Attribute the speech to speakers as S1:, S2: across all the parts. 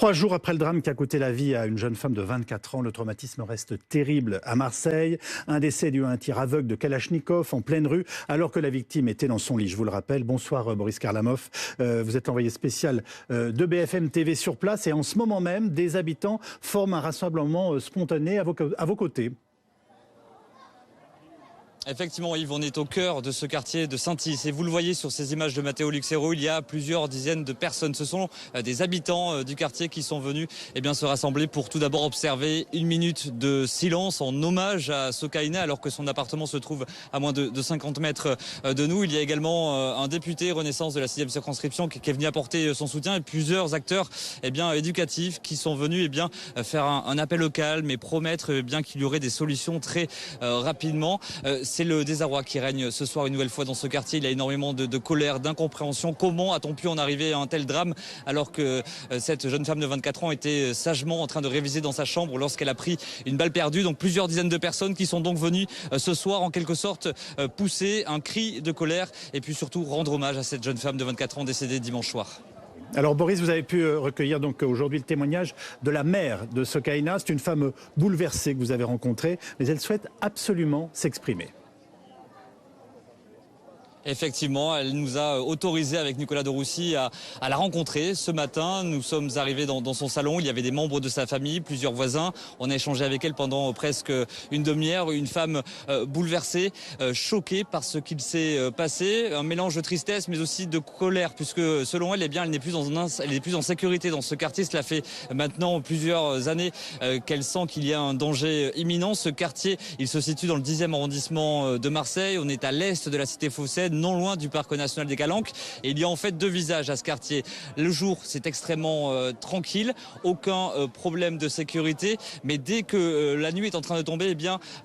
S1: 3 jours après le drame qui a coûté la vie à une jeune femme de 24 ans, le traumatisme reste terrible à Marseille. Un décès dû à un tir aveugle de Kalachnikov en pleine rue alors que la victime était dans son lit. Je vous le rappelle. Bonsoir Boris Karlamov. Vous êtes envoyé spécial de BFM TV sur place et en ce moment même, des habitants forment un rassemblement spontané à vos côtés.
S2: Effectivement Yves, on est au cœur de ce quartier de Saint-Is et vous le voyez sur ces images de Matteo Luxero, il y a plusieurs dizaines de personnes. Ce sont des habitants du quartier qui sont venus se rassembler pour tout d'abord observer une minute de silence en hommage à Sokaina alors que son appartement se trouve à moins de 50 mètres de nous. Il y a également un député Renaissance de la 6e circonscription qui est venu apporter son soutien et plusieurs acteurs éducatifs qui sont venus faire un appel au calme et promettre qu'il y aurait des solutions très rapidement. C'est le désarroi qui règne ce soir une nouvelle fois dans ce quartier. Il y a énormément de colère, d'incompréhension. Comment a-t-on pu en arriver à un tel drame alors que cette jeune femme de 24 ans était sagement en train de réviser dans sa chambre lorsqu'elle a pris une balle perdue. Donc plusieurs dizaines de personnes qui sont donc venues ce soir en quelque sorte pousser un cri de colère et puis surtout rendre hommage à cette jeune femme de 24 ans décédée dimanche soir.
S1: Alors Boris, vous avez pu recueillir donc aujourd'hui le témoignage de la mère de Sokaina. C'est une femme bouleversée que vous avez rencontrée, mais elle souhaite absolument s'exprimer.
S2: Effectivement, elle nous a autorisé avec Nicolas de Roussy à la rencontrer ce matin. Nous sommes arrivés dans son salon, il y avait des membres de sa famille, plusieurs voisins. On a échangé avec elle pendant presque une demi-heure. Une femme bouleversée, choquée par ce qu'il s'est passé. Un mélange de tristesse mais aussi de colère puisque selon elle, elle n'est plus en sécurité dans ce quartier. Cela fait maintenant plusieurs années qu'elle sent qu'il y a un danger imminent. Ce quartier, il se situe dans le 10e arrondissement de Marseille. On est à l'est de la cité Phocéenne, non loin du parc national des Calanques. Et il y a en fait deux visages à ce quartier. Le jour, c'est extrêmement tranquille, aucun problème de sécurité. Mais dès que la nuit est en train de tomber,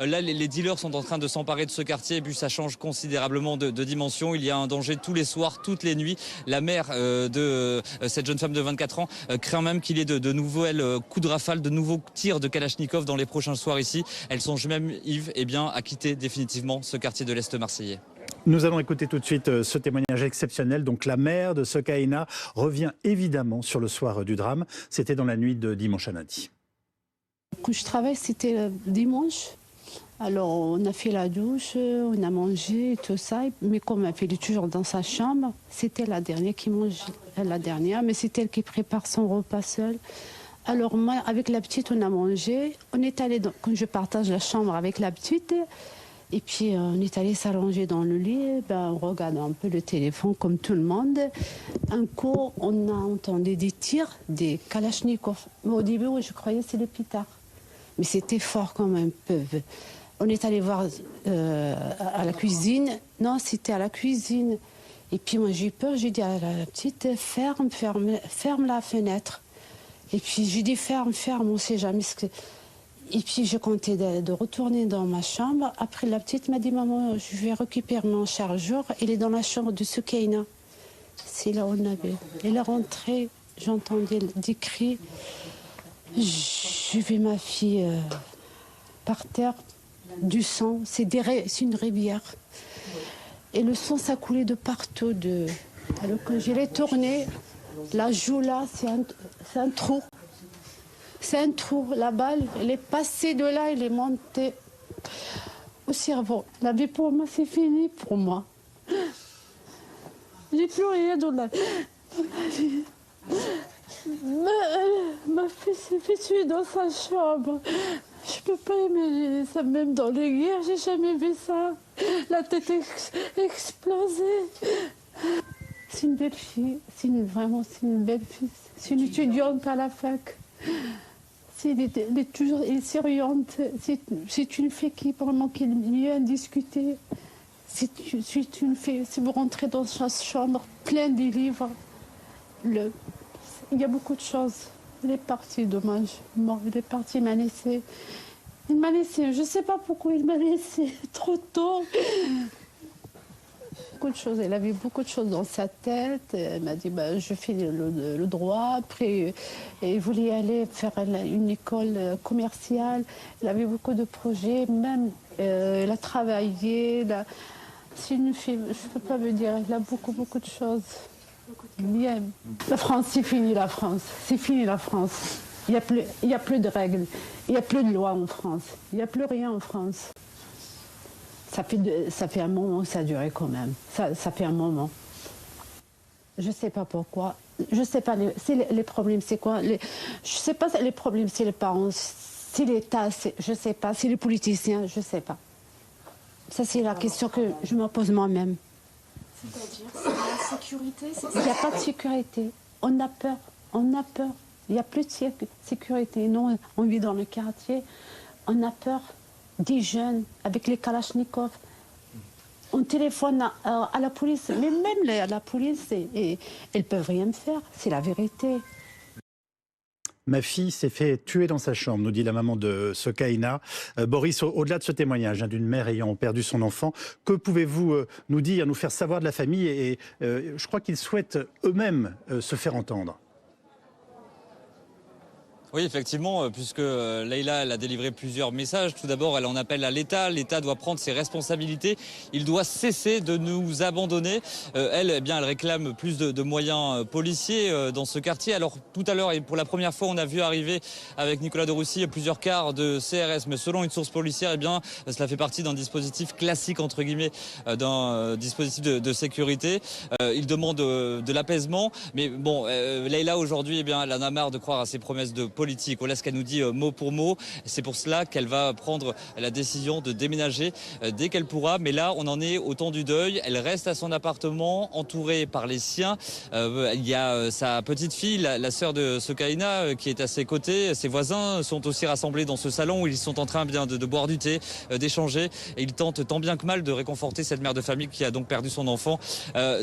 S2: là, les dealers sont en train de s'emparer de ce quartier. Et puis ça change considérablement de dimension. Il y a un danger tous les soirs, toutes les nuits. La mère de cette jeune femme de 24 ans craint même qu'il y ait de nouvelles coups de rafale, de nouveaux tirs de Kalachnikov dans les prochains soirs ici. Elle songe même, Yves, à quitter définitivement ce quartier de l'Est marseillais.
S1: Nous allons écouter tout de suite ce témoignage exceptionnel. Donc la mère de Sokaina revient évidemment sur le soir du drame. C'était dans la nuit de dimanche à lundi.
S3: Quand je travaille, c'était dimanche. Alors on a fait la douche, on a mangé et tout ça. Mais comme elle est toujours dans sa chambre, c'était la dernière qui mange. La dernière, mais c'est elle qui prépare son repas seule. Alors moi, avec la petite, on a mangé. On est allé, quand je partage la chambre avec la petite, et puis on est allé s'allonger dans le lit, on regarde un peu le téléphone comme tout le monde. Un coup, on a entendu des tirs, des Kalachnikov. Mais au début, je croyais que c'était le pétard. Mais c'était fort comme un peu. On est allé voir à la cuisine. Non, c'était à la cuisine. Et puis moi, j'ai eu peur, j'ai dit à la petite, ferme la fenêtre. Et puis j'ai dit, ferme, on ne sait jamais ce que... Et puis je comptais de retourner dans ma chambre. Après la petite m'a dit, maman, je vais récupérer mon chargeur. Il est dans la chambre de Sokaina. C'est là où on avait. Elle est rentrée, j'entendais des cris. J'ai vu ma fille par terre, du sang. C'est une rivière. Et le sang, ça coulait de partout. Alors quand je l'ai tournée, la joue là, c'est un trou. C'est un trou, la balle, elle est passée de là, elle est montée au cerveau. La vie pour moi, c'est fini pour moi. J'ai plus rien dans la vie. Ma fille s'est fait tuer dans sa chambre. Je peux pas imaginer ça, même dans les guerres, j'ai jamais vu ça. La tête explosée. C'est une belle fille, vraiment c'est une belle fille. C'est une étudiante à la fac. Elle est souriante. C'est une fille qui vraiment qui vient discuter. C'est une fille. Si vous rentrez dans sa chambre, plein de livres. Il y a beaucoup de choses. Il est parti, dommage. Bon, il est parti, il m'a laissé. Je ne sais pas pourquoi il m'a laissé trop tôt. Beaucoup de choses. Elle avait beaucoup de choses dans sa tête. Elle m'a dit, je fais le droit. Après, elle voulait aller faire une école commerciale. Elle avait beaucoup de projets. Même, elle a travaillé. C'est une fille, je ne peux pas me dire, elle a beaucoup de choses. Bien. La France, c'est fini la France. C'est fini la France. Il n'y a plus de règles. Il n'y a plus de loi en France. Il n'y a plus rien en France. Ça fait un moment que ça a duré quand même. Ça fait un moment. Je ne sais pas pourquoi. Je ne sais pas les problèmes, c'est quoi. Je ne sais pas les problèmes, c'est les parents, c'est l'État, je ne sais pas, c'est les politiciens, je ne sais pas. Ça, c'est la question que je me pose moi-même.
S4: C'est-à-dire, c'est la sécurité, c'est ça?
S3: Il n'y a pas de sécurité. On a peur. Il n'y a plus de sécurité. Nous, on vit dans le quartier. On a peur des jeunes avec les kalachnikovs. On téléphone à la police, mais même la police, ils ne peuvent rien faire. C'est la vérité.
S1: Ma fille s'est fait tuer dans sa chambre, nous dit la maman de Sokaina. Boris, au-delà de ce témoignage d'une mère ayant perdu son enfant, que pouvez-vous nous dire, nous faire savoir de la famille et je crois qu'ils souhaitent eux-mêmes se faire entendre.
S2: Oui, effectivement, puisque Leïla elle a délivré plusieurs messages. Tout d'abord, elle en appelle à l'État. L'État doit prendre ses responsabilités. Il doit cesser de nous abandonner. Elle, eh bien, elle réclame plus de moyens policiers dans ce quartier. Alors, tout à l'heure, et pour la première fois, on a vu arriver avec Nicolas de Roussy plusieurs cars de CRS. Mais selon une source policière, eh bien, cela fait partie d'un dispositif classique, entre guillemets, d'un dispositif de sécurité. Il demande de l'apaisement. Mais bon, Leïla, aujourd'hui, eh bien, elle en a marre de croire à ses promesses de politique. Voilà ce qu'elle nous dit mot pour mot. C'est pour cela qu'elle va prendre la décision de déménager dès qu'elle pourra. Mais là, on en est au temps du deuil. Elle reste à son appartement, entourée par les siens. Il y a sa petite fille, la sœur de Sokaina, qui est à ses côtés. Ses voisins sont aussi rassemblés dans ce salon où ils sont en train bien de boire du thé, d'échanger. Et ils tentent tant bien que mal de réconforter cette mère de famille qui a donc perdu son enfant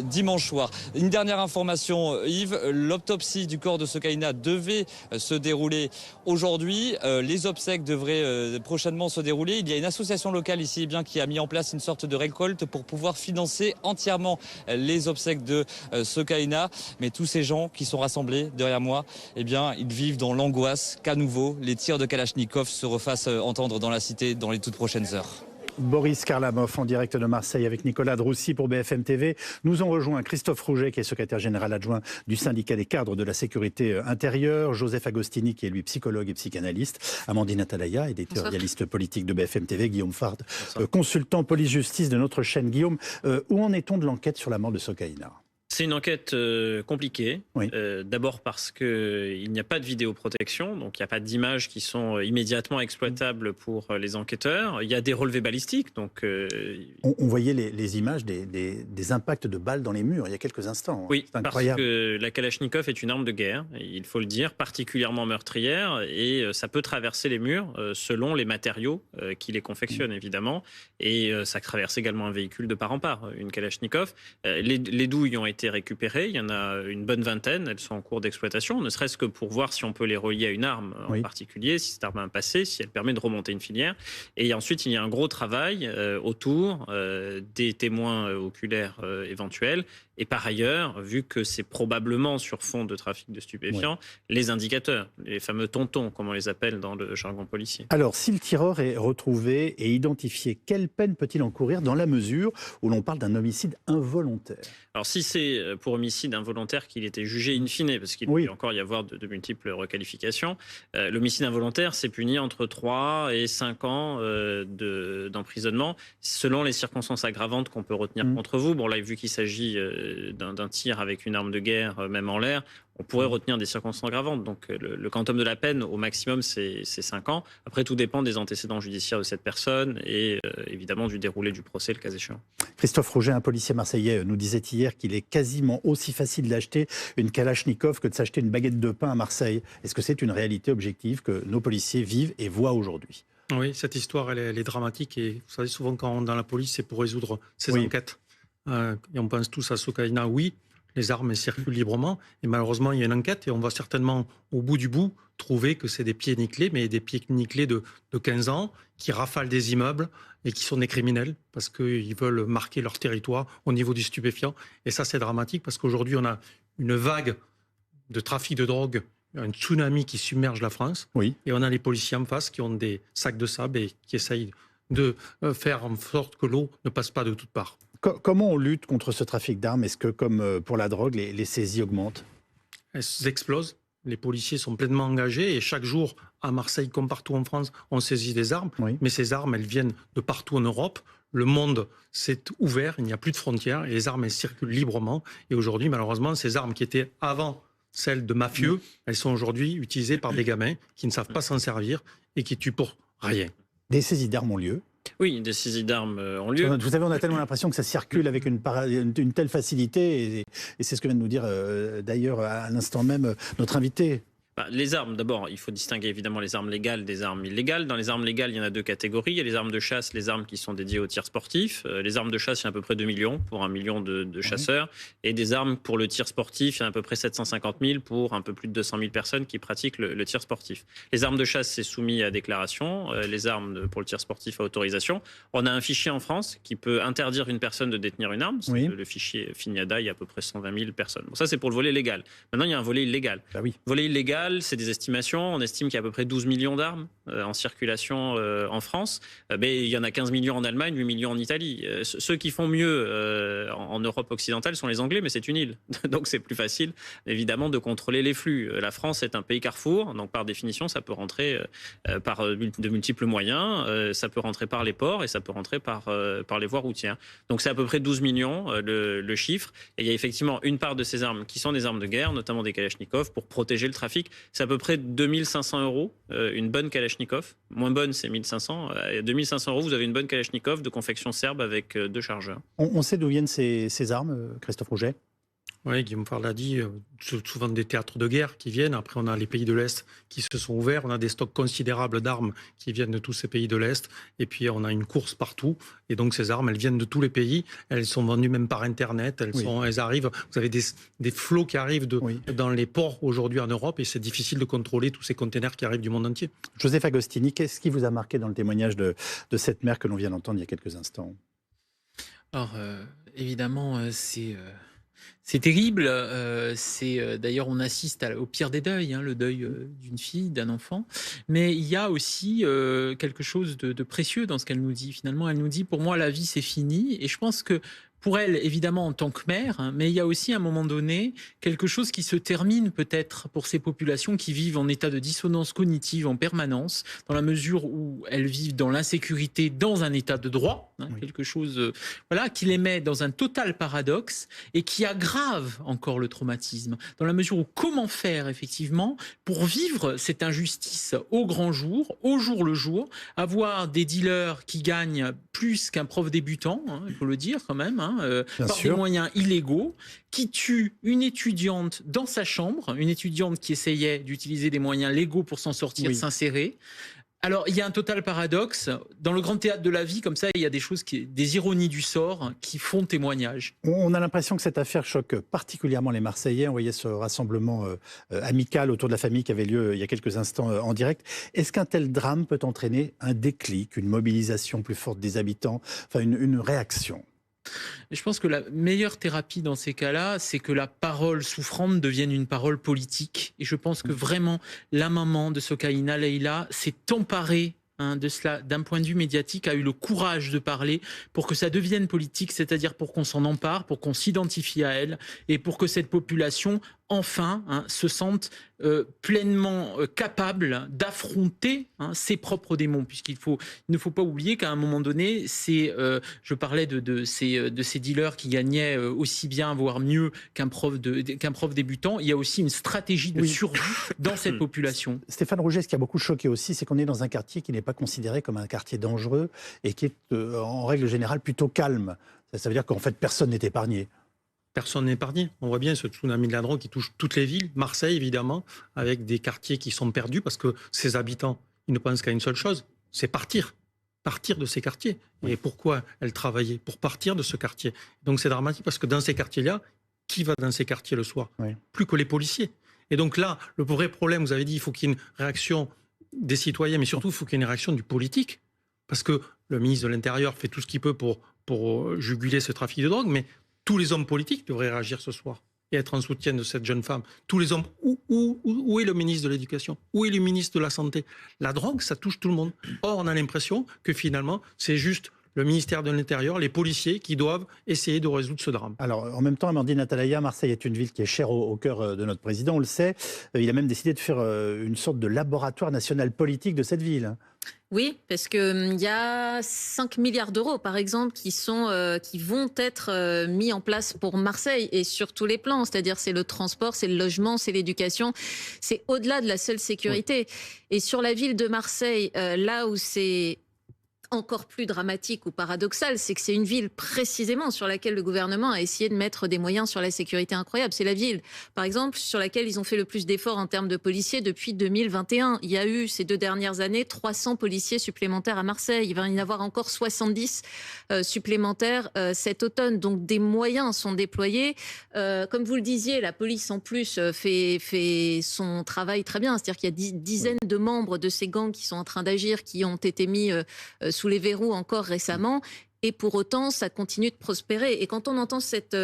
S2: dimanche soir. Une dernière information, Yves. L'autopsie du corps de Sokaina devait se dérouler aujourd'hui. Les obsèques devraient prochainement se dérouler. Il y a une association locale ici eh bien, qui a mis en place une sorte de récolte pour pouvoir financer entièrement les obsèques de Sokaina. Mais tous ces gens qui sont rassemblés derrière moi, eh bien, ils vivent dans l'angoisse qu'à nouveau les tirs de Kalachnikov se refassent entendre dans la cité dans les toutes prochaines heures.
S1: Boris Karlamov en direct de Marseille avec Nicolas de Roussy pour BFM TV. Nous ont rejoint Christophe Rouget qui est secrétaire général adjoint du syndicat des cadres de la sécurité intérieure, Joseph Agostini qui est lui psychologue et psychanalyste, Amandine Atalaya, éditorialiste politique de BFM TV, Guillaume Fard, consultant police-justice de notre chaîne. Guillaume, où en est-on de l'enquête sur la mort de Sokaina ?
S5: C'est une enquête compliquée, oui. D'abord parce qu'il n'y a pas de vidéoprotection, donc il n'y a pas d'images qui sont immédiatement exploitables pour les enquêteurs. Il y a des relevés balistiques. Donc,
S1: on voyait les images des impacts de balles dans les murs il y a quelques instants.
S5: Oui,
S1: c'est incroyable.
S5: Parce que la Kalachnikov est une arme de guerre, il faut le dire, particulièrement meurtrière, et ça peut traverser les murs selon les matériaux qui les confectionnent, évidemment, et ça traverse également un véhicule de part en part, une Kalachnikov. Les douilles ont été récupérées, il y en a une bonne vingtaine, elles sont en cours d'exploitation, ne serait-ce que pour voir si on peut les relier à une arme en particulier, si cette arme a un passé, si elle permet de remonter une filière. Et ensuite, il y a un gros travail autour des témoins oculaires éventuels. Et par ailleurs, vu que c'est probablement sur fond de trafic de stupéfiants, les indicateurs, les fameux tontons, comme on les appelle dans le jargon policier.
S1: Alors, si le tireur est retrouvé et identifié, quelle peine peut-il encourir dans la mesure où l'on parle d'un homicide involontaire ?
S5: Alors, si c'est pour homicide involontaire qu'il était jugé in fine, parce qu'il peut encore y avoir de multiples requalifications, l'homicide involontaire, c'est puni entre 3 et 5 ans d'emprisonnement, selon les circonstances aggravantes qu'on peut retenir contre vous. Bon, là, vu qu'il s'agit d'un tir avec une arme de guerre, même en l'air, on pourrait retenir des circonstances aggravantes. Donc le quantum de la peine, au maximum, c'est 5 ans. Après, tout dépend des antécédents judiciaires de cette personne et évidemment du déroulé du procès, le cas échéant.
S1: Christophe Rouget, un policier marseillais, nous disait hier qu'il est quasiment aussi facile d'acheter une Kalachnikov que de s'acheter une baguette de pain à Marseille. Est-ce que c'est une réalité objective que nos policiers vivent et voient aujourd'hui ?
S6: Oui, cette histoire, elle est dramatique. Et vous savez, souvent, quand on est dans la police, c'est pour résoudre ces enquêtes. Et on pense tous à Sokaina, oui, les armes circulent librement. Et malheureusement, il y a une enquête et on va certainement, au bout du bout, trouver que c'est des pieds nickelés, mais des pieds nickelés de 15 ans qui rafalent des immeubles et qui sont des criminels parce qu'ils veulent marquer leur territoire au niveau du stupéfiant. Et ça, c'est dramatique parce qu'aujourd'hui, on a une vague de trafic de drogue, un tsunami qui submerge la France. Et on a les policiers en face qui ont des sacs de sable et qui essayent de faire en sorte que l'eau ne passe pas de toutes parts.
S1: Comment on lutte contre ce trafic d'armes? Est-ce que, comme pour la drogue, les saisies augmentent?
S6: Elles explosent. Les policiers sont pleinement engagés et chaque jour, à Marseille comme partout en France, on saisit des armes.
S1: Oui.
S6: Mais ces armes, elles viennent de partout en Europe. Le monde s'est ouvert, il n'y a plus de frontières et les armes, elles circulent librement. Et aujourd'hui, malheureusement, ces armes qui étaient avant celles de mafieux, elles sont aujourd'hui utilisées par des gamins qui ne savent pas s'en servir et qui tuent pour rien.
S1: Des saisies d'armes ont lieu.
S5: Oui, des saisies d'armes ont lieu.
S1: Vous savez, on a tellement l'impression que ça circule avec une telle facilité, et c'est ce que vient de nous dire d'ailleurs à l'instant même notre invité.
S5: Les armes, d'abord, il faut distinguer évidemment les armes légales des armes illégales. Dans les armes légales, il y en a deux catégories. Il y a les armes de chasse, les armes qui sont dédiées aux tirs sportifs. Les armes de chasse, il y a à peu près 2 millions pour 1 million de chasseurs. Et des armes pour le tir sportif, il y en a à peu près 750 000 pour un peu plus de 200 000 personnes qui pratiquent le tir sportif. Les armes de chasse, c'est soumis à déclaration. Les armes pour le tir sportif, à autorisation. On a un fichier en France qui peut interdire une personne de détenir une arme.
S1: Oui.
S5: Le fichier FINIADA, il y a à peu près 120 000 personnes. Bon, ça, c'est pour le volet légal. Maintenant, il y a un volet illégal.
S1: Bah oui.
S5: Volet illégal, c'est des estimations. On estime qu'il y a à peu près 12 millions d'armes en circulation en France. Mais il y en a 15 millions en Allemagne, 8 millions en Italie. Ceux qui font mieux en Europe occidentale sont les Anglais, mais c'est une île. Donc c'est plus facile, évidemment, de contrôler les flux. La France est un pays carrefour, donc par définition, ça peut rentrer par de multiples moyens. Ça peut rentrer par les ports et ça peut rentrer par les voies routières. Donc c'est à peu près 12 millions le chiffre. Et il y a effectivement une part de ces armes qui sont des armes de guerre, notamment des Kalachnikov, pour protéger le trafic. C'est à peu près 2500 €, une bonne Kalachnikov. Moins bonne, c'est 1500. 2500 €, vous avez une bonne Kalachnikov de confection serbe avec 2 chargeurs.
S1: On sait d'où viennent ces armes, Christophe Rouget?
S6: Oui, Guillaume Farl l'a dit, souvent des théâtres de guerre qui viennent. Après, on a les pays de l'Est qui se sont ouverts. On a des stocks considérables d'armes qui viennent de tous ces pays de l'Est. Et puis, on a une course partout. Et donc, ces armes, elles viennent de tous les pays. Elles sont vendues même par Internet. Elles arrivent. Vous avez des flots qui arrivent dans les ports aujourd'hui en Europe. Et c'est difficile de contrôler tous ces containers qui arrivent du monde entier.
S1: Joseph Agostini, qu'est-ce qui vous a marqué dans le témoignage de cette mère que l'on vient d'entendre il y a quelques instants?
S7: Alors, évidemment, c'est terrible. D'ailleurs, on assiste au pire des deuils, le deuil d'une fille, d'un enfant. Mais il y a aussi quelque chose de précieux dans ce qu'elle nous dit. Finalement, elle nous dit, pour moi, la vie, c'est fini. Et je pense que pour elle, évidemment, en tant que mère, mais il y a aussi à un moment donné quelque chose qui se termine peut-être pour ces populations qui vivent en état de dissonance cognitive en permanence, dans la mesure où elles vivent dans l'insécurité, dans un état de droit, quelque chose qui les met dans un total paradoxe et qui aggrave encore le traumatisme, dans la mesure où comment faire effectivement pour vivre cette injustice au grand jour, au jour le jour, avoir des dealers qui gagnent plus qu'un prof débutant, il faut le dire quand même, par des moyens illégaux, qui tue une étudiante dans sa chambre, une étudiante qui essayait d'utiliser des moyens légaux pour s'en sortir, s'insérer. Alors, il y a un total paradoxe. Dans le grand théâtre de la vie, comme ça, il y a des choses, des ironies du sort qui font témoignage.
S1: On a l'impression que cette affaire choque particulièrement les Marseillais. On voyait ce rassemblement amical autour de la famille qui avait lieu il y a quelques instants en direct. Est-ce qu'un tel drame peut entraîner un déclic, une mobilisation plus forte des habitants, enfin une réaction?
S7: Je pense que la meilleure thérapie dans ces cas-là, c'est que la parole souffrante devienne une parole politique. Et je pense que vraiment, la maman de Sokaina Leila s'est emparée de cela, d'un point de vue médiatique, a eu le courage de parler pour que ça devienne politique, c'est-à-dire pour qu'on s'en empare, pour qu'on s'identifie à elle et pour que cette population, enfin, se sente pleinement capable d'affronter ses propres démons, puisqu'il ne faut pas oublier qu'à un moment donné, je parlais de ces dealers qui gagnaient aussi bien, voire mieux qu'un prof débutant. Il y a aussi une stratégie de survie dans cette population.
S1: Stéphane Rouget, ce qui a beaucoup choqué aussi, c'est qu'on est dans un quartier qui n'est pas considéré comme un quartier dangereux et qui est en règle générale plutôt calme. Ça veut dire qu'en fait personne n'est épargné.
S6: Personne n'est épargné. On voit bien ce tsunami de la drogue qui touche toutes les villes, Marseille évidemment, avec des quartiers qui sont perdus parce que ces habitants, ils ne pensent qu'à une seule chose, c'est partir de ces quartiers. Et pourquoi elle travaillait? Pour partir de ce quartier. Donc c'est dramatique parce que dans ces quartiers-là, qui va dans ces quartiers le soir? Plus que les policiers. Et donc là, le vrai problème, vous avez dit, il faut qu'il y ait une réaction des citoyens, mais surtout, il faut qu'il y ait une réaction du politique. Parce que le ministre de l'Intérieur fait tout ce qu'il peut pour juguler ce trafic de drogue, mais tous les hommes politiques devraient réagir ce soir et être en soutien de cette jeune femme. Tous les hommes. Où est le ministre de l'Éducation? Où est le ministre de la Santé? La drogue, ça touche tout le monde. Or, on a l'impression que finalement, c'est juste le ministère de l'Intérieur, les policiers qui doivent essayer de résoudre ce drame.
S1: Alors, en même temps, Amandine Atalaya, Marseille est une ville qui est chère au cœur de notre président, on le sait. Il a même décidé de faire une sorte de laboratoire national politique de cette ville.
S8: Oui, parce qu'il y a 5 milliards d'euros, par exemple, qui vont être mis en place pour Marseille et sur tous les plans. C'est-à-dire, c'est le transport, c'est le logement, c'est l'éducation. C'est au-delà de la seule sécurité. Oui. Et sur la ville de Marseille, là où c'est encore plus dramatique ou paradoxal, c'est que c'est une ville précisément sur laquelle le gouvernement a essayé de mettre des moyens sur la sécurité incroyables. C'est la ville, par exemple, sur laquelle ils ont fait le plus d'efforts en termes de policiers depuis 2021. Il y a eu ces 2 dernières années 300 policiers supplémentaires à Marseille. Il va y en avoir encore 70 supplémentaires cet automne. Donc des moyens sont déployés. Comme vous le disiez, la police en plus fait son travail très bien. C'est-à-dire qu'il y a dizaines de membres de ces gangs qui sont en train d'agir, qui ont été mis sous les verrous encore récemment. Et pour autant, ça continue de prospérer. Et quand on entend cette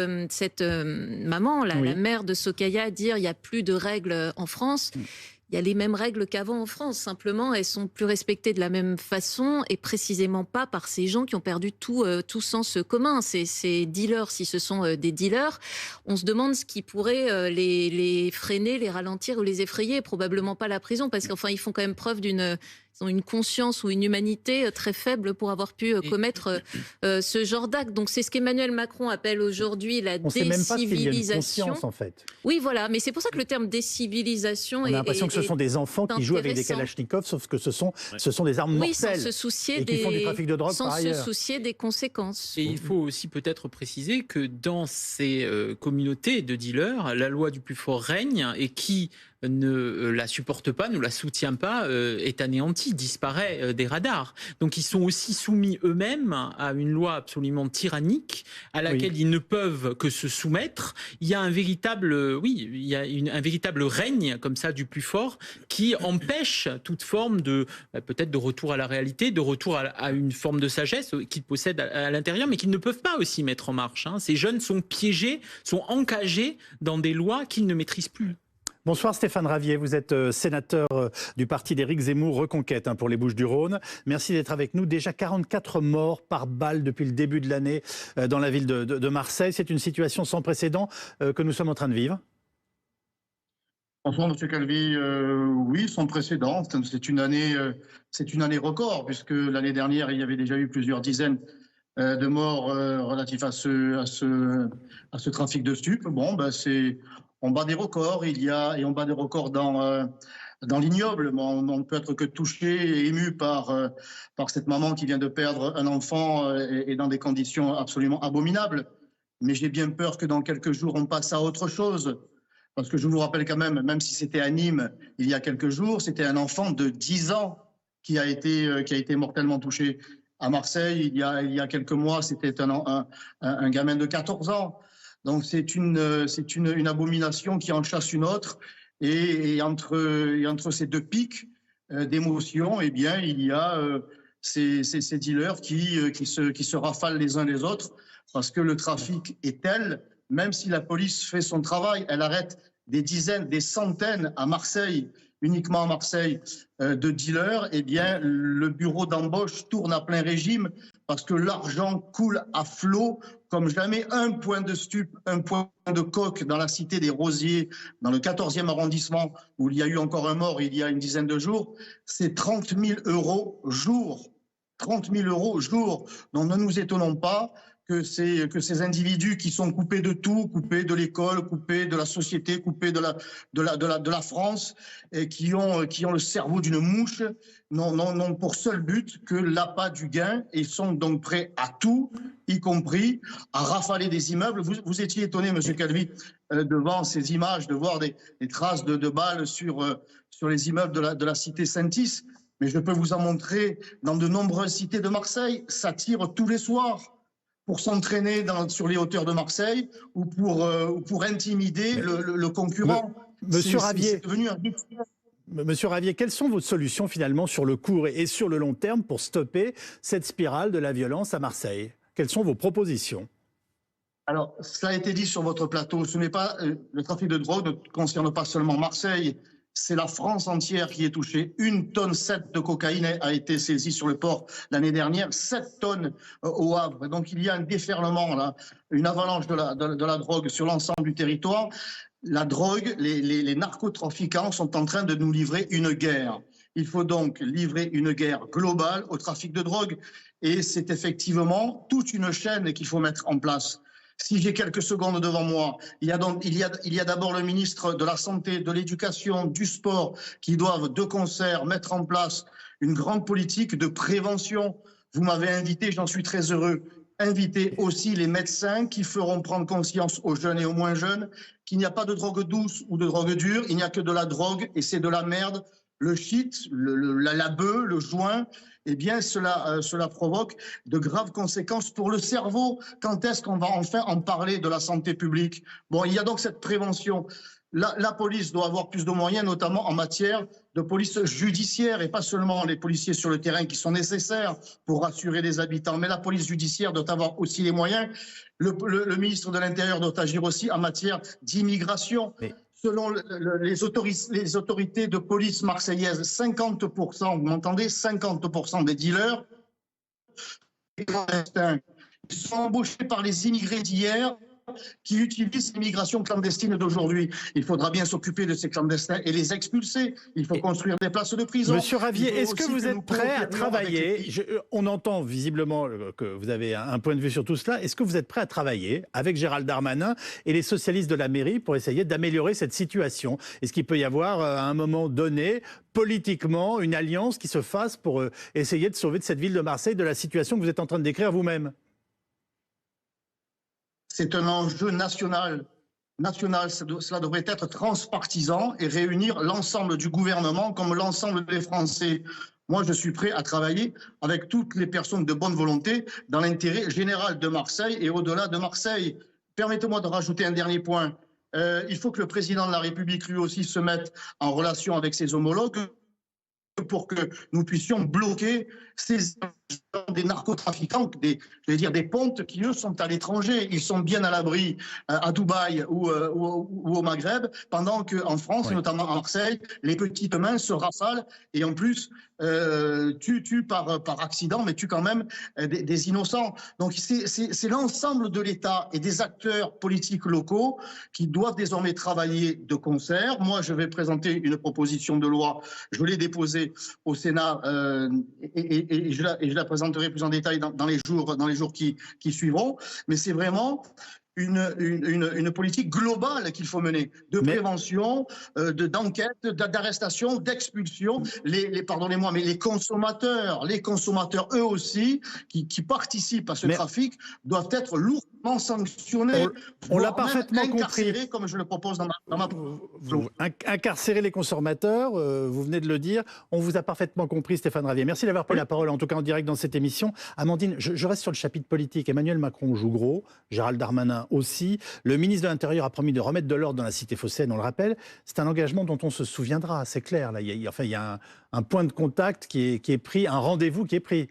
S8: maman, la mère de Sokaya, dire il n'y a plus de règles en France, il y a les mêmes règles qu'avant en France. Simplement, elles sont plus respectées de la même façon et précisément pas par ces gens qui ont perdu tout sens commun. Ces dealers, si ce sont des dealers, on se demande ce qui pourrait les freiner, les ralentir ou les effrayer. Probablement pas la prison, parce qu'enfin, ils font quand même preuve ils ont une conscience ou une humanité très faible pour avoir pu commettre ce genre d'acte. Donc c'est ce qu'Emmanuel Macron appelle aujourd'hui la décivilisation.
S1: On ne sait même pas s'il y a une conscience, en fait.
S8: Oui, voilà. Mais c'est pour ça que le terme décivilisation
S1: on a l'impression que ce sont des enfants qui jouent avec des kalachnikovs, sauf que ce sont des armes mortelles.
S8: Sans se soucier
S1: qui font du trafic de drogue par ailleurs.
S8: Sans se soucier des conséquences.
S7: Et il faut aussi peut-être préciser que dans ces communautés de dealers, la loi du plus fort règne et qui ne la supporte pas, ne la soutient pas, est anéanti, disparaît des radars. Donc ils sont aussi soumis eux-mêmes à une loi absolument tyrannique à laquelle ils ne peuvent que se soumettre. Il y a un véritable, un véritable règne comme ça du plus fort qui empêche toute forme de peut-être de retour à la réalité, de retour à une forme de sagesse qu'ils possèdent à l'intérieur, mais qu'ils ne peuvent pas aussi mettre en marche. Ces jeunes sont piégés, sont encagés dans des lois qu'ils ne maîtrisent plus.
S1: Bonsoir Stéphane Ravier, vous êtes sénateur du parti d'Éric Zemmour, Reconquête pour les Bouches-du-Rhône. Merci d'être avec nous. Déjà 44 morts par balle depuis le début de l'année dans la ville de Marseille. C'est une situation sans précédent que nous sommes en train de vivre.
S9: Bonsoir Monsieur Calvi, oui, sans précédent. C'est une année record, puisque l'année dernière, il y avait déjà eu plusieurs dizaines de morts relatifs à ce trafic de stupes. Bon, on bat des records, et on bat des records dans l'ignoble. On ne peut être que touché et ému par cette maman qui vient de perdre un enfant et dans des conditions absolument abominables. Mais j'ai bien peur que dans quelques jours, on passe à autre chose. Parce que je vous rappelle quand même si c'était à Nîmes il y a quelques jours, c'était un enfant de 10 ans qui a été mortellement touché. À Marseille, il y a quelques mois, c'était un gamin de 14 ans. Donc c'est une abomination qui en chasse une autre, et entre ces deux pics d'émotions, eh bien il y a ces dealers qui se rafalent les uns les autres, parce que le trafic est tel, même si la police fait son travail, elle arrête des dizaines, des centaines à Marseille, uniquement à Marseille, de dealers, eh bien le bureau d'embauche tourne à plein régime, parce que l'argent coule à flot comme jamais. Un point de stup, un point de coke dans la cité des Rosiers, dans le 14e arrondissement, où il y a eu encore un mort il y a une dizaine de jours, c'est 30 000 € jour. 30 000 € jour. Donc ne nous étonnons pas que ces individus qui sont coupés de tout, coupés de l'école, coupés de la société, coupés de la France, et qui ont le cerveau d'une mouche, n'ont pour seul but que l'appât du gain, et sont donc prêts à tout, y compris à rafaler des immeubles. Vous étiez étonné, Monsieur Calvi, devant ces images, de voir des traces de balles sur les immeubles de la cité Saint-Is, mais je peux vous en montrer dans de nombreuses cités de Marseille. Ça tire tous les soirs pour s'entraîner sur les hauteurs de Marseille, ou pour intimider le concurrent.
S1: Monsieur Ravier,
S9: c'est devenu un...
S1: Monsieur Ravier, quelles sont vos solutions finalement sur le court et sur le long terme pour stopper cette spirale de la violence à Marseille? Quelles sont vos propositions?
S9: Alors, cela a été dit sur votre plateau, le trafic de drogue ne concerne pas seulement Marseille, c'est la France entière qui est touchée. 1,7 tonne de cocaïne a été saisie sur le port l'année dernière, 7 tonnes au Havre. Donc il y a un déferlement, là, une avalanche de la drogue sur l'ensemble du territoire. La drogue, les narcotrafiquants sont en train de nous livrer une guerre. Il faut donc livrer une guerre globale au trafic de drogue. Et c'est effectivement toute une chaîne qu'il faut mettre en place. Si j'ai quelques secondes devant moi, il y a d'abord le ministre de la Santé, de l'Éducation, du Sport qui doivent de concert mettre en place une grande politique de prévention. Vous m'avez invité, j'en suis très heureux. Inviter aussi les médecins qui feront prendre conscience aux jeunes et aux moins jeunes qu'il n'y a pas de drogue douce ou de drogue dure, il n'y a que de la drogue et c'est de la merde. Le shit, la bœuf, le joint, eh bien cela provoque de graves conséquences pour le cerveau. Quand est-ce qu'on va enfin en parler de la santé publique? Bon, il y a donc cette prévention. La police doit avoir plus de moyens, notamment en matière de police judiciaire, et pas seulement les policiers sur le terrain qui sont nécessaires pour rassurer les habitants, mais la police judiciaire doit avoir aussi les moyens. Le ministre de l'Intérieur doit agir aussi en matière d'immigration. Mais... Selon les autorités de police marseillaises, 50%, vous m'entendez, 50% des dealers, ils sont embauchés par les immigrés d'hier qui utilisent l'immigration clandestine d'aujourd'hui. Il faudra bien s'occuper de ces clandestins et les expulser. Il faut construire des places de prison.
S1: Monsieur Ravier, est-ce que vous êtes prêt à travailler on entend visiblement que vous avez un point de vue sur tout cela. Est-ce que vous êtes prêt à travailler avec Gérald Darmanin et les socialistes de la mairie pour essayer d'améliorer cette situation? Est-ce qu'il peut y avoir, à un moment donné, politiquement, une alliance qui se fasse pour essayer de sauver cette ville de Marseille de la situation que vous êtes en train de décrire vous-même?
S9: C'est un enjeu national. Cela devrait être transpartisan et réunir l'ensemble du gouvernement comme l'ensemble des Français. Moi, je suis prêt à travailler avec toutes les personnes de bonne volonté dans l'intérêt général de Marseille et au-delà de Marseille. Permettez-moi de rajouter un dernier point. Il faut que le président de la République, lui aussi, se mette en relation avec ses homologues pour que nous puissions bloquer des narcotrafiquants, des pontes qui, eux, sont à l'étranger. Ils sont bien à l'abri à Dubaï ou au Maghreb, pendant qu'en France, oui, et notamment à Marseille, les petites mains se rafalent et en plus tuent par accident, mais tuent quand même des innocents. Donc c'est l'ensemble de l'État et des acteurs politiques locaux qui doivent désormais travailler de concert. Moi, je vais présenter une proposition de loi. Je l'ai déposée au Sénat et je la présenterai plus en détail dans les jours qui suivront. Mais c'est vraiment une politique globale qu'il faut mener, de prévention, d'enquête, d'arrestation, d'expulsion. Pardonnez-moi, mais les consommateurs eux aussi, qui participent à ce trafic, doivent être lourdement sanctionnés.
S1: On l'a parfaitement compris.
S9: Comme je le propose dans ma
S1: incarcérer les consommateurs, vous venez de le dire. On vous a parfaitement compris, Stéphane Ravier. Merci d'avoir pris la parole, en tout cas en direct dans cette émission. Amandine, je reste sur le chapitre politique. Emmanuel Macron joue gros, Gérald Darmanin aussi. Le ministre de l'Intérieur a promis de remettre de l'ordre dans la cité phocéenne, on le rappelle. C'est un engagement dont on se souviendra, c'est clair. Là, il y a un point de contact qui est pris, un rendez-vous qui est pris.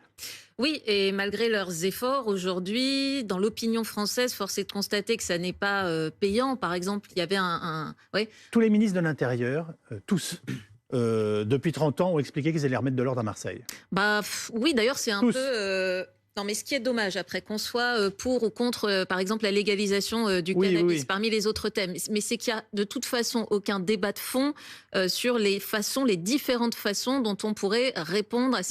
S8: Oui, et malgré leurs efforts, aujourd'hui, dans l'opinion française, force est de constater que ça n'est pas payant. Par exemple, il y avait ouais.
S1: Tous les ministres de l'Intérieur, tous, depuis 30 ans, ont expliqué qu'ils allaient remettre de l'ordre à Marseille.
S8: Oui, d'ailleurs, c'est un peu... Non, mais ce qui est dommage, après, qu'on soit pour ou contre, par exemple, la légalisation du cannabis, parmi les autres thèmes, mais c'est qu'il n'y a de toute façon aucun débat de fond sur les différentes façons dont on pourrait répondre à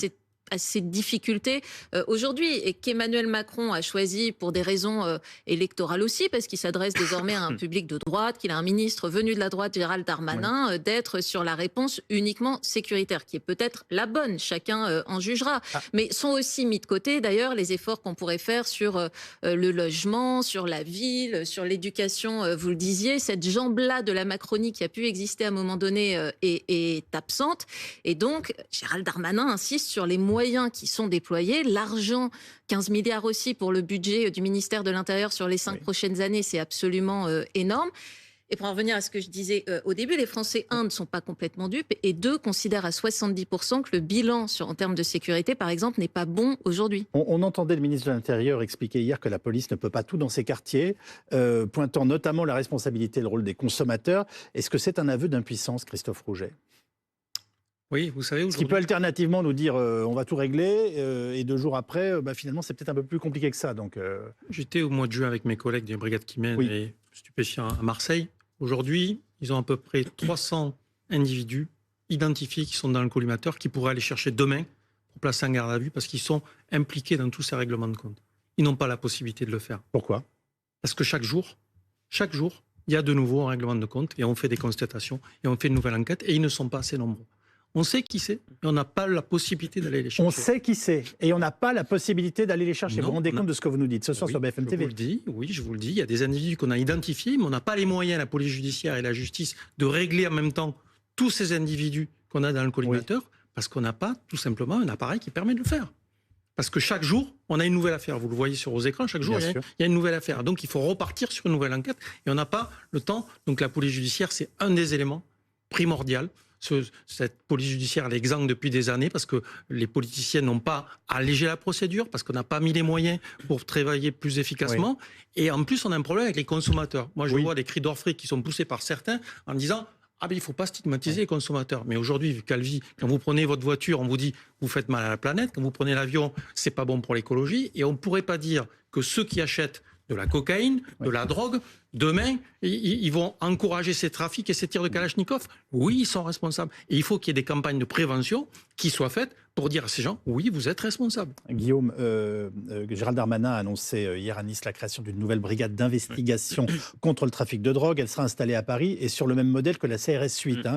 S8: ces difficultés aujourd'hui, et qu'Emmanuel Macron a choisi pour des raisons électorales aussi, parce qu'il s'adresse désormais à un public de droite, qu'il a un ministre venu de la droite, Gérald Darmanin, d'être sur la réponse uniquement sécuritaire, qui est peut-être la bonne, chacun en jugera. Mais sont aussi mis de côté d'ailleurs les efforts qu'on pourrait faire sur le logement, sur la ville, sur l'éducation, vous le disiez, cette jambe-là de la Macronie qui a pu exister à un moment donné est absente, et donc Gérald Darmanin insiste sur les moyens qui sont déployés, l'argent, 15 milliards aussi pour le budget du ministère de l'Intérieur sur les 5 prochaines années, c'est absolument énorme. Et pour en revenir à ce que je disais au début, les Français, ne sont pas complètement dupes, et 2, considèrent à 70% que le bilan en termes de sécurité, par exemple, n'est pas bon aujourd'hui.
S1: On entendait le ministre de l'Intérieur expliquer hier que la police ne peut pas tout dans ses quartiers, pointant notamment la responsabilité et le rôle des consommateurs. Est-ce que c'est un aveu d'impuissance, Christophe Rouget?
S6: Oui, vous savez,
S1: ce qui peut alternativement nous dire on va tout régler, et 2 jours après, finalement, c'est peut-être un peu plus compliqué que ça.
S6: J'étais au mois de juin avec mes collègues des brigades qui mènent les stupéfiants à Marseille. Aujourd'hui, ils ont à peu près 300 individus identifiés qui sont dans le collimateur, qui pourraient aller chercher demain pour placer en garde à vue parce qu'ils sont impliqués dans tous ces règlements de compte. Ils n'ont pas la possibilité de le faire.
S1: Pourquoi?
S6: Parce que chaque jour, il y a de nouveau un règlement de compte et on fait des constatations et on fait une nouvelle enquête et ils ne sont pas assez nombreux. On sait qui c'est, et on n'a pas la possibilité d'aller les chercher.
S1: On sait qui c'est, et on n'a pas la possibilité d'aller les chercher. Vous vous rendez compte de ce que vous nous dites ce soir sur BFM TV?
S6: Je vous le dis, il y a des individus qu'on a identifiés, mais on n'a pas les moyens, la police judiciaire et la justice, de régler en même temps tous ces individus qu'on a dans le collimateur, parce qu'on n'a pas tout simplement un appareil qui permet de le faire. Parce que chaque jour, on a une nouvelle affaire. Vous le voyez sur vos écrans, chaque jour, il y a une nouvelle affaire. Donc il faut repartir sur une nouvelle enquête, et on n'a pas le temps. Donc la police judiciaire, c'est un des éléments primordiaux. Cette police judiciaire, elle est exsangue depuis des années parce que les politiciens n'ont pas allégé la procédure, parce qu'on n'a pas mis les moyens pour travailler plus efficacement. Et en plus, on a un problème avec les consommateurs. Moi, je vois des cris d'orfraie qui sont poussés par certains en disant « Ah ben il ne faut pas stigmatiser les consommateurs ». Mais aujourd'hui, Calvi, quand vous prenez votre voiture, on vous dit « Vous faites mal à la planète ». Quand vous prenez l'avion, c'est pas bon pour l'écologie. Et on ne pourrait pas dire que ceux qui achètent de la cocaïne, de la drogue, demain, ils vont encourager ces trafics et ces tirs de Kalachnikov. Oui, ils sont responsables. Et il faut qu'il y ait des campagnes de prévention qui soient faites pour dire à ces gens, oui, vous êtes responsables.
S1: Guillaume, Gérald Darmanin a annoncé hier à Nice la création d'une nouvelle brigade d'investigation contre le trafic de drogue. Elle sera installée à Paris et sur le même modèle que la CRS 8.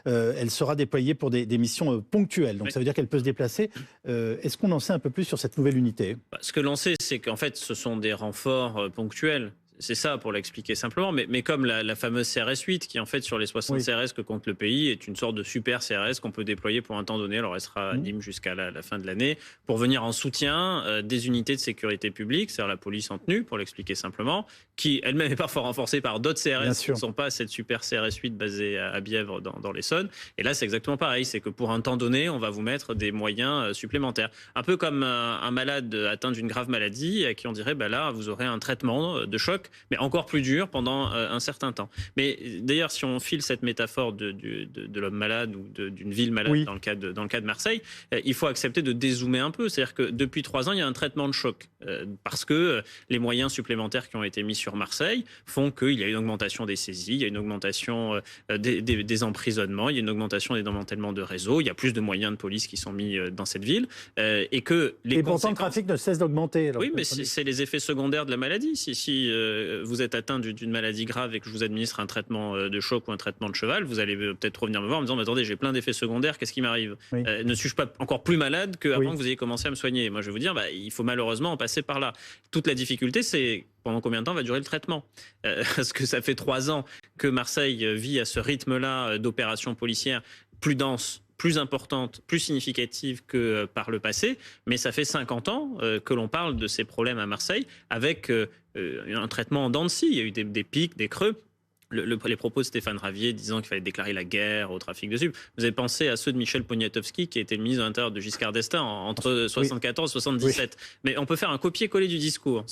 S1: Elle sera déployée pour des missions ponctuelles. Donc ça veut dire qu'elle peut se déplacer. Est-ce qu'on en sait un peu plus sur cette nouvelle unité?
S5: Ce que l'on sait, c'est qu'en fait, ce sont des renforts ponctuels. C'est ça, pour l'expliquer simplement. Mais comme la fameuse CRS 8, qui en fait, sur les 60 CRS que compte le pays, est une sorte de super CRS qu'on peut déployer pour un temps donné. Alors, elle sera à Nîmes jusqu'à la fin de l'année, pour venir en soutien des unités de sécurité publique, c'est-à-dire la police en tenue, pour l'expliquer simplement, qui elle-même est parfois renforcée par d'autres CRS qui ne sont pas cette super CRS 8 basée à Bièvre dans l'Essonne. Et là, c'est exactement pareil. C'est que pour un temps donné, on va vous mettre des moyens supplémentaires. Un peu comme un malade atteint d'une grave maladie, à qui on dirait, là, vous aurez un traitement de choc, mais encore plus dur pendant un certain temps. Mais d'ailleurs, si on file cette métaphore de l'homme malade ou d'une ville malade dans le cas de Marseille, il faut accepter de dézoomer un peu. C'est-à-dire que depuis 3 ans, il y a un traitement de choc parce que les moyens supplémentaires qui ont été mis sur Marseille font qu'il y a une augmentation des saisies, il y a une augmentation des emprisonnements, il y a une augmentation des démantèlements de réseaux, il y a plus de moyens de police qui sont mis dans cette ville et que les
S1: pourtant le trafic ne cesse d'augmenter.
S5: Oui, mais c'est les effets secondaires de la maladie. Si vous êtes atteint d'une maladie grave et que je vous administre un traitement de choc ou un traitement de cheval, vous allez peut-être revenir me voir en me disant attendez, j'ai plein d'effets secondaires, qu'est-ce qui m'arrive? Ne suis-je pas encore plus malade qu'avant que vous ayez commencé à me soigner? Moi, je vais vous dire, il faut malheureusement en passer par là. Toute la difficulté, c'est pendant combien de temps va durer le traitement? Parce que ça fait 3 ans que Marseille vit à ce rythme-là d'opérations policières plus denses, plus importante, plus significative que par le passé, mais ça fait 50 ans que l'on parle de ces problèmes à Marseille avec un traitement en dents de scie. Il y a eu des pics, des creux. Les propos de Stéphane Ravier disant qu'il fallait déclarer la guerre au trafic de stupes. Vous avez pensé à ceux de Michel Poniatowski, qui était le ministre de l'Intérieur de Giscard d'Estaing entre 74 et 77. Mais on peut faire un copier-coller du discours.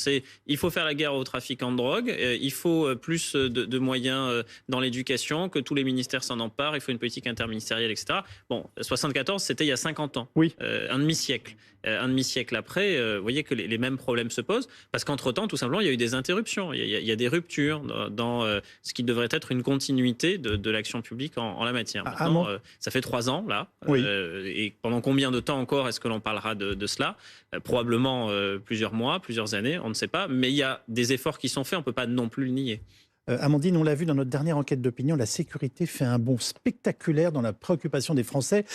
S5: Il faut faire la guerre au trafiquant de drogue, il faut plus de moyens dans l'éducation, que tous les ministères s'en emparent, il faut une politique interministérielle, etc. Bon, 74, c'était il y a 50 ans, un demi-siècle. Un demi-siècle après, vous voyez que les mêmes problèmes se posent, parce qu'entre-temps, tout simplement, il y a eu des interruptions, il y a des ruptures dans ce qui devrait être une continuité de l'action publique en la matière. Maintenant, ça fait 3 ans, là, et pendant combien de temps encore est-ce que l'on parlera de cela? Probablement plusieurs mois, plusieurs années, on ne sait pas, mais il y a des efforts qui sont faits, on ne peut pas non plus le nier.
S1: Amandine, on l'a vu dans notre dernière enquête d'opinion, la sécurité fait un bond spectaculaire dans la préoccupation des Français.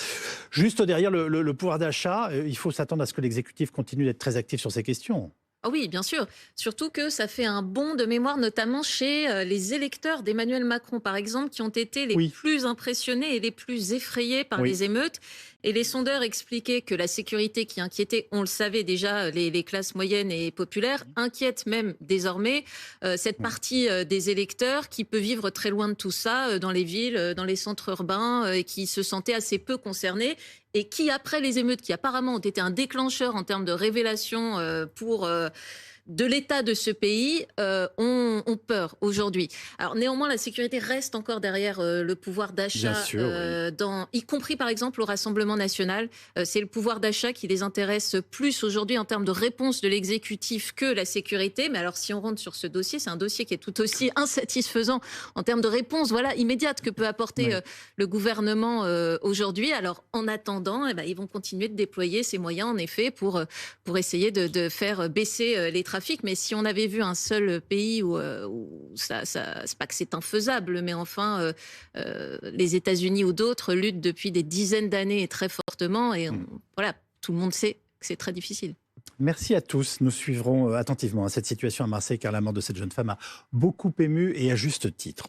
S1: Juste derrière le pouvoir d'achat, il faut s'attendre à ce que l'exécutif continue d'être très actif sur ces questions.
S8: Ah oui, bien sûr. Surtout que ça fait un bond de mémoire, notamment chez les électeurs d'Emmanuel Macron, par exemple, qui ont été les
S1: Oui,
S8: plus impressionnés et les plus effrayés par
S1: oui.
S8: les émeutes. Et les sondeurs expliquaient que la sécurité qui inquiétait, on le savait déjà, les classes moyennes et populaires, inquiète même désormais cette partie des électeurs qui peut vivre très loin de tout ça, dans les villes, dans les centres urbains, et qui se sentait assez peu concernés et qui, après les émeutes, qui apparemment ont été un déclencheur en termes de révélation pour de l'état de ce pays, ont peur aujourd'hui. Alors néanmoins, la sécurité reste encore derrière le pouvoir d'achat,
S1: Bien sûr, oui.
S8: y compris par exemple au Rassemblement national. C'est le pouvoir d'achat qui les intéresse plus aujourd'hui en termes de réponse de l'exécutif que la sécurité. Mais alors si on rentre sur ce dossier, c'est un dossier qui est tout aussi insatisfaisant en termes de réponse immédiate que peut apporter
S1: Oui.
S8: le gouvernement aujourd'hui. Alors en attendant, ils vont continuer de déployer ces moyens en effet pour essayer de faire baisser les trafics. Mais si on avait vu un seul pays où ça c'est pas que c'est infaisable, mais enfin les États-Unis ou d'autres luttent depuis des dizaines d'années et très fortement, et voilà, tout le monde sait que c'est très difficile.
S1: Merci à tous. Nous suivrons attentivement cette situation à Marseille car la mort de cette jeune femme a beaucoup ému et à juste titre.